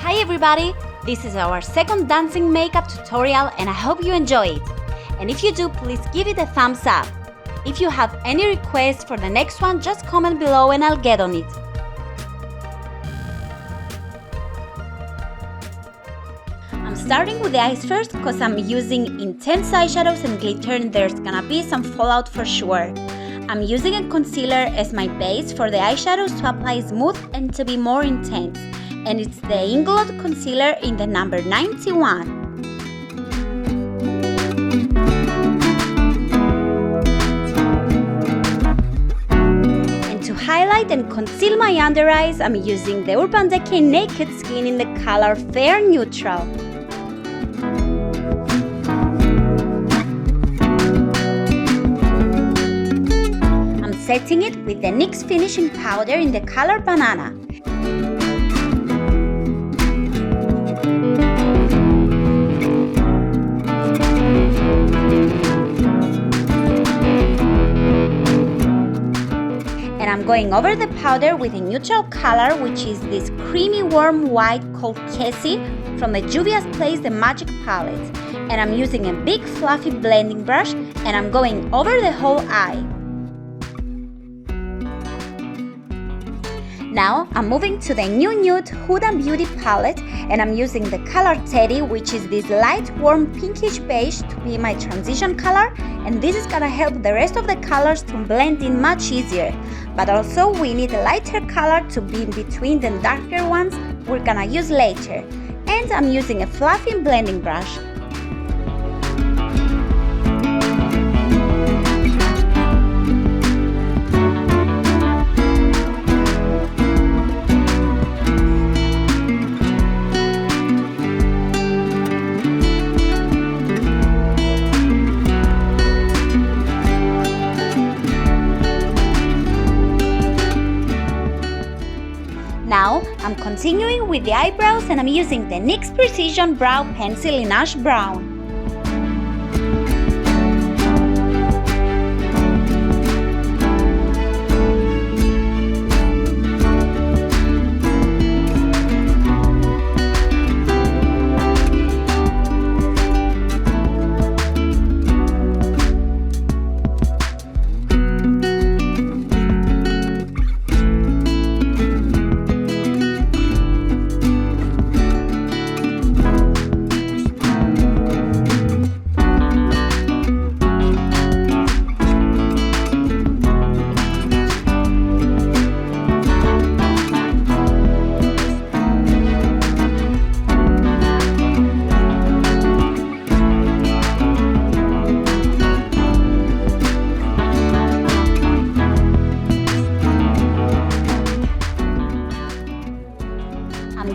Hi everybody! This is our second dancing makeup tutorial and I hope you enjoy it. And if you do, please give it a thumbs up. If you have any requests for the next one, just comment below and I'll get on it. I'm starting with the eyes first because I'm using intense eyeshadows and glitter and there's gonna be some fallout for sure. I'm using a concealer as my base for the eyeshadows to apply smooth and to be more intense. And it's the Inglot concealer in the number 91. And to highlight and conceal my under eyes, I'm using the Urban Decay Naked Skin in the color Fair Neutral. I'm setting it with the NYX finishing powder in the color Banana. I'm going over the powder with a neutral color, which is this creamy warm white called Cassie from the Juvias Place the Magic palette. And I'm using a big fluffy blending brush and I'm going over the whole eye. Now I'm moving to the new nude Huda Beauty palette and I'm using the color Teddy, which is this light warm pinkish beige to be my transition color, and this is gonna help the rest of the colors to blend in much easier. But also we need a lighter color to be in between the darker ones we're gonna use later. And I'm using a fluffy blending brush. Now, I'm continuing with the eyebrows and I'm using the NYX Precision Brow Pencil in Ash Brown.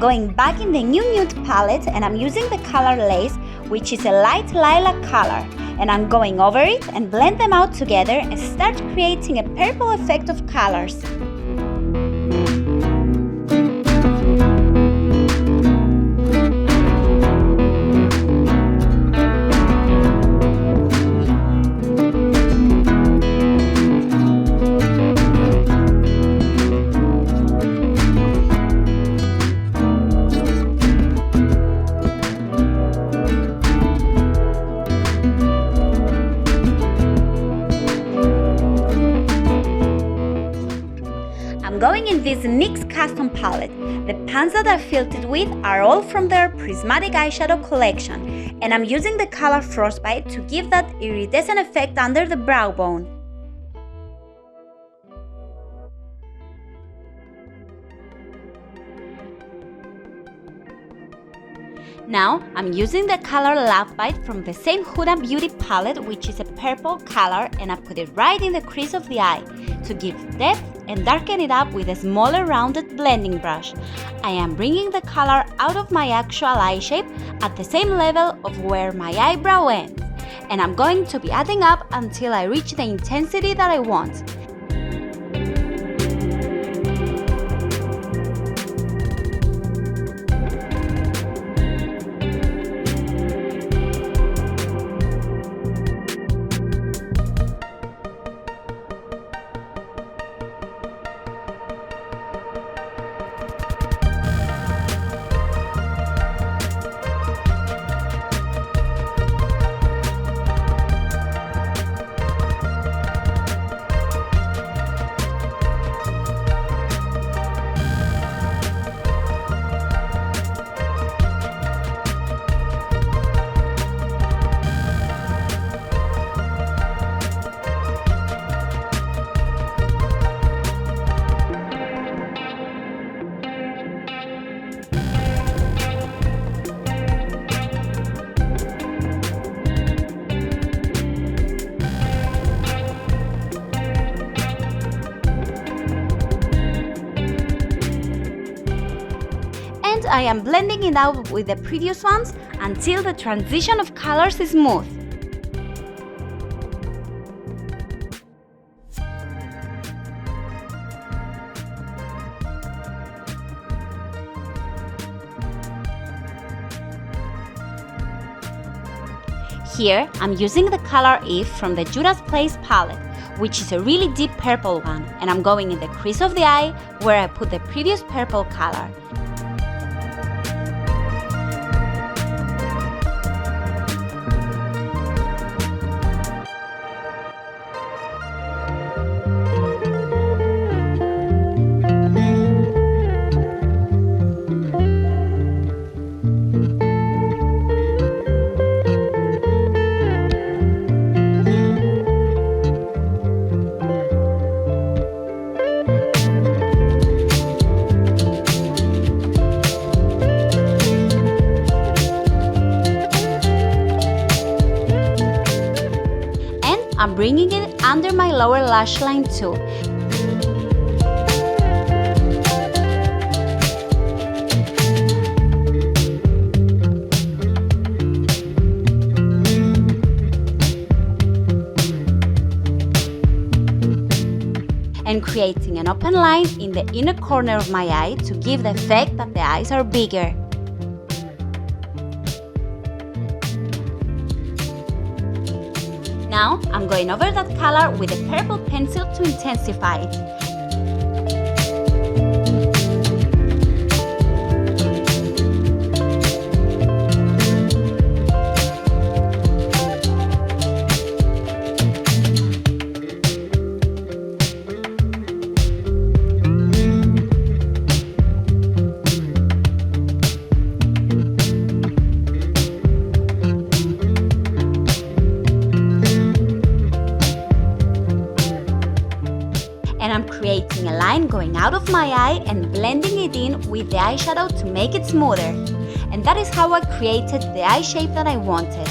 Going back in the new nude palette and I'm using the color Lace, which is a light lilac color, and I'm going over it and blend them out together and start creating a purple effect of colors. Going in this NYX custom palette. The pans that I filled it with are all from their prismatic eyeshadow collection, and I'm using the color Frostbite to give that iridescent effect under the brow bone. Now, I'm using the color Love Bite from the same Huda Beauty palette, which is a purple color, and I put it right in the crease of the eye to give depth and darken it up with a smaller rounded blending brush. I am bringing the color out of my actual eye shape at the same level of where my eyebrow ends, and I'm going to be adding up until I reach the intensity that I want. I am blending it out with the previous ones until the transition of colors is smooth. Here, I'm using the color Eve from the Juvias Place palette, which is a really deep purple one, and I'm going in the crease of the eye where I put the previous purple color. I'm bringing it under my lower lash line too. And creating an open line in the inner corner of my eye to give the effect that the eyes are bigger. Now, I'm going over that color with a purple pencil to intensify it. And I'm creating a line going out of my eye and blending it in with the eyeshadow to make it smoother. And that is how I created the eye shape that I wanted.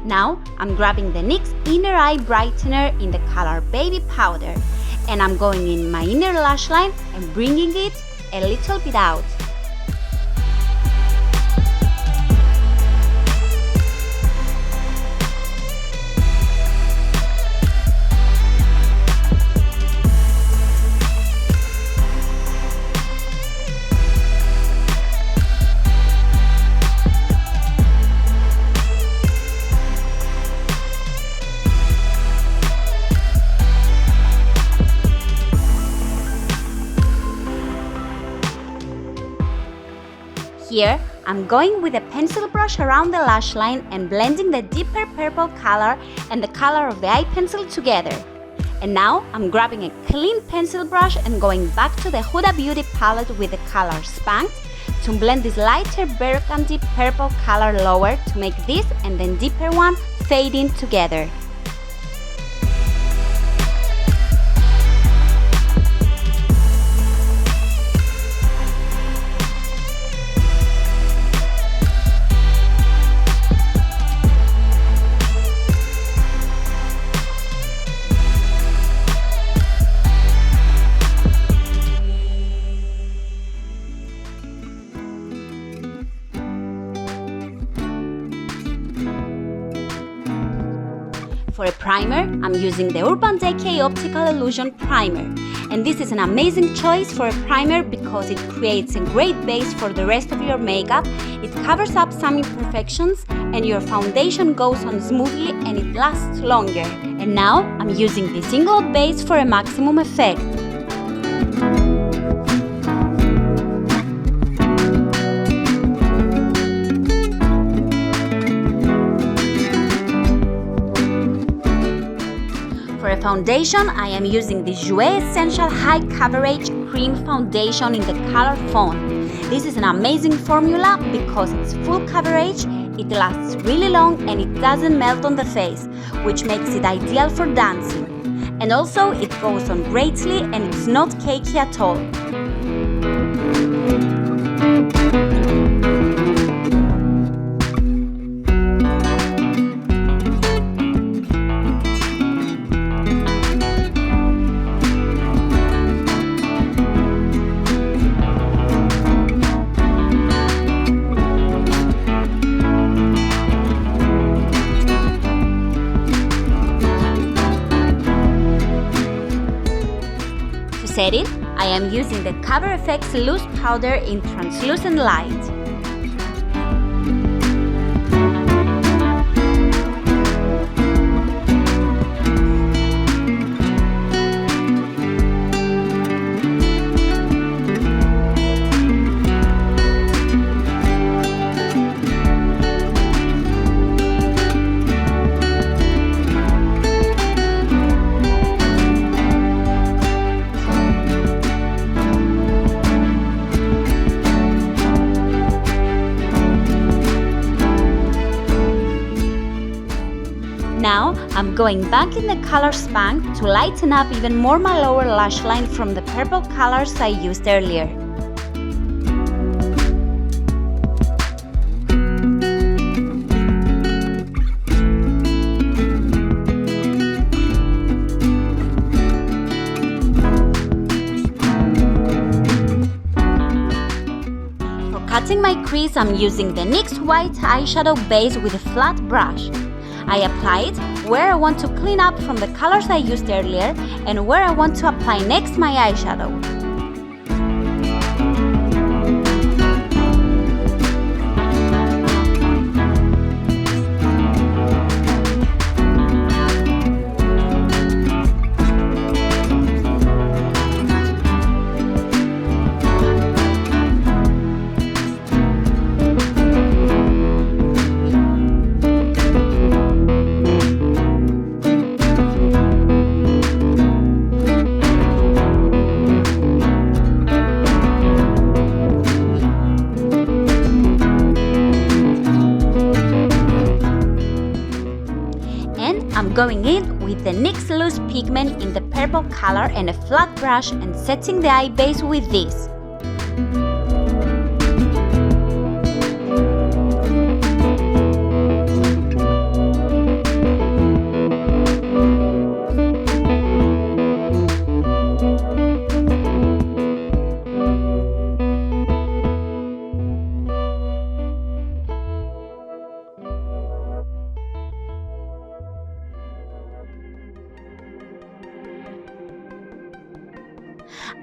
Now, I'm grabbing the NYX Inner Eye Brightener in the color Baby Powder, and I'm going in my inner lash line and bringing it a little bit out. Here, I'm going with a pencil brush around the lash line and blending the deeper purple color and the color of the eye pencil together. And now, I'm grabbing a clean pencil brush and going back to the Huda Beauty palette with the color Spanked to blend this lighter burgundy purple color lower to make this and then deeper one fade in together. For a primer, I'm using the Urban Decay Optical Illusion Primer. And this is an amazing choice for a primer because it creates a great base for the rest of your makeup, it covers up some imperfections, and your foundation goes on smoothly and it lasts longer. And now, I'm using this Inglot base for a maximum effect. For a foundation, I am using the Jouer Essential High Coverage Cream Foundation in the color Fawn. This is an amazing formula because it's full coverage, it lasts really long and it doesn't melt on the face, which makes it ideal for dancing. And also, it goes on greatly and it's not cakey at all. To set it, I am using the Cover FX Loose Powder in Translucent Light. Now, I'm going back in the color Spank to lighten up even more my lower lash line from the purple colors I used earlier. For cutting my crease, I'm using the NYX White Eyeshadow base with a flat brush. I apply it where I want to clean up from the colors I used earlier and where I want to apply next my eyeshadow. I'm going in with the NYX Loose Pigment in the purple color and a flat brush and setting the eye base with this.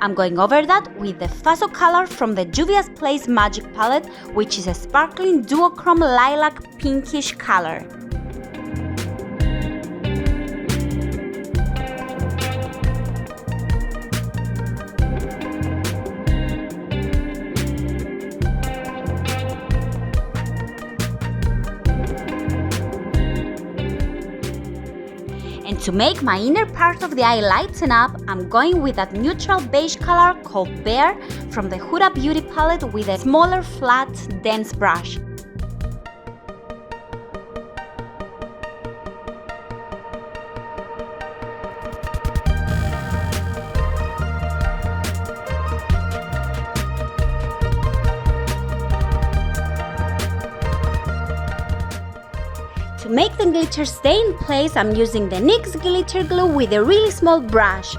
I'm going over that with the faux color from the Juvias Place Magic Palette, which is a sparkling duochrome lilac pinkish color. And to make my inner part of the eye lighten up, I'm going with that neutral beige color called Bear from the Huda Beauty palette with a smaller, flat, dense brush. To make the glitter stay in place, I'm using the NYX glitter glue with a really small brush.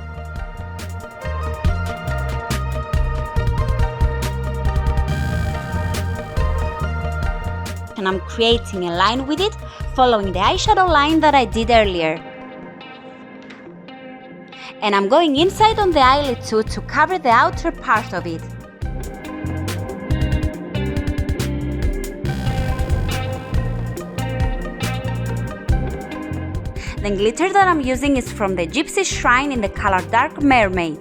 And I'm creating a line with it, following the eyeshadow line that I did earlier. And I'm going inside on the eyelid too to cover the outer part of it. The glitter that I'm using is from the Gypsy Shrine in the color Dark Mermaid.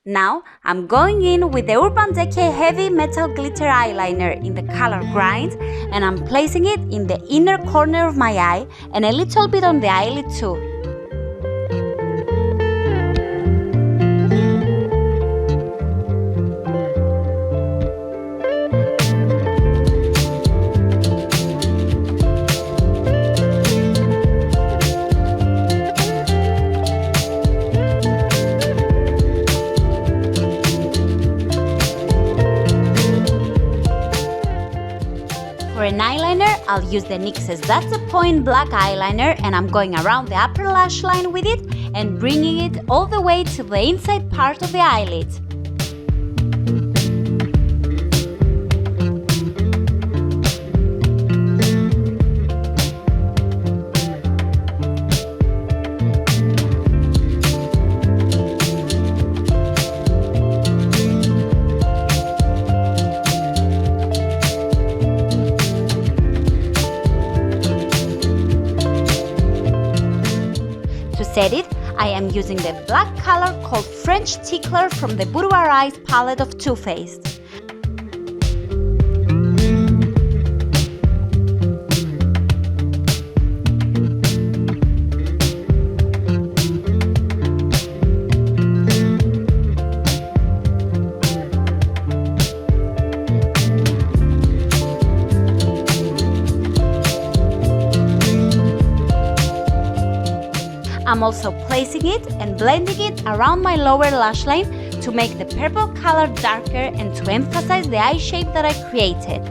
Now, I'm going in with the Urban Decay Heavy Metal Glitter Eyeliner in the color Grind, and I'm placing it in the inner corner of my eye and a little bit on the eyelid too. For an eyeliner, I'll use the NYX That's a Point Black Eyeliner, and I'm going around the upper lash line with it and bringing it all the way to the inside part of the eyelid. Set it, I am using the black color called French Tickler from the Boudoir Eyes palette of Too Faced. I'm also placing it and blending it around my lower lash line to make the purple color darker and to emphasize the eye shape that I created.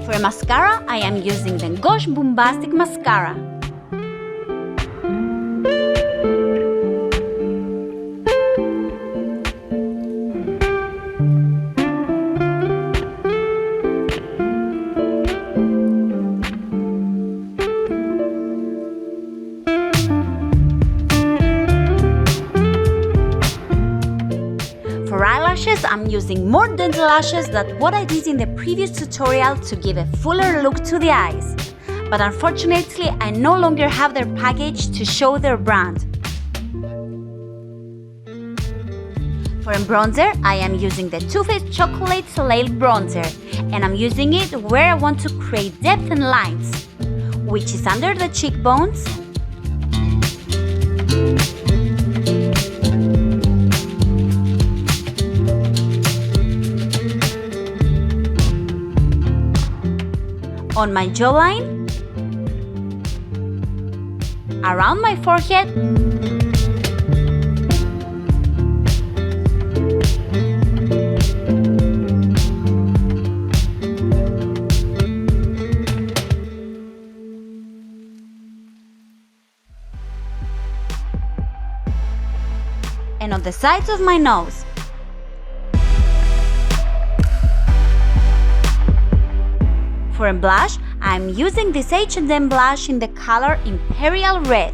For a mascara, I am using the Gauche Bombastic Mascara. I'm using more dense lashes than what I did in the previous tutorial to give a fuller look to the eyes. But unfortunately, I no longer have their package to show their brand. For a bronzer, I am using the Too Faced Chocolate Soleil Bronzer, and I'm using it where I want to create depth and lines, which is under the cheekbones, on my jawline, around my forehead, and on the sides of my nose. For a blush, I'm using this H&M blush in the color Imperial Red.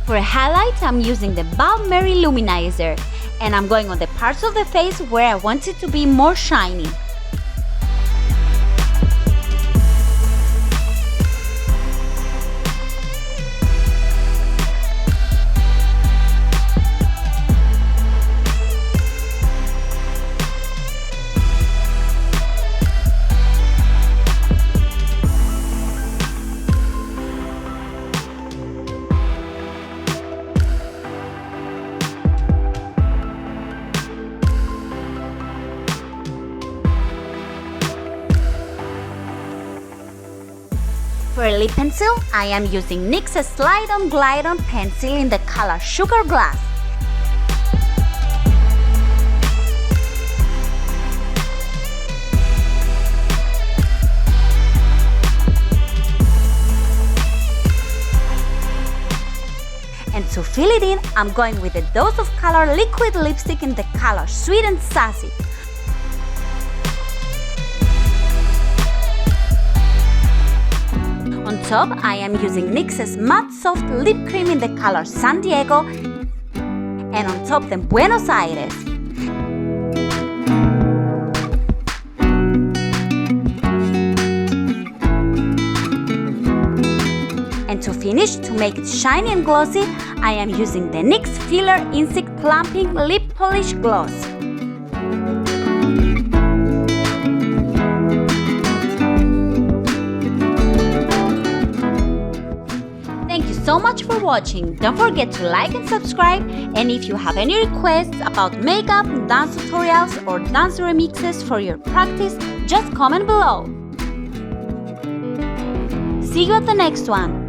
For a highlight, I'm using the Ballroom Luminizer, and I'm going on the parts of the face where I want it to be more shiny. For a lip pencil, I am using NYX Slide On Glide On pencil in the color Sugar Glass. And to fill it in, I'm going with a Dose of Color liquid lipstick in the color Sweet and Sassy. On top, I am using NYX's Matte Soft Lip Cream in the color San Diego, and on top the Buenos Aires. And to finish, to make it shiny and glossy, I am using the NYX Filler Insect Plumping Lip Polish Gloss. So much for watching. Don't forget to like and subscribe, and if you have any requests about makeup, dance tutorials or dance remixes for your practice, just comment below. See you at the next one.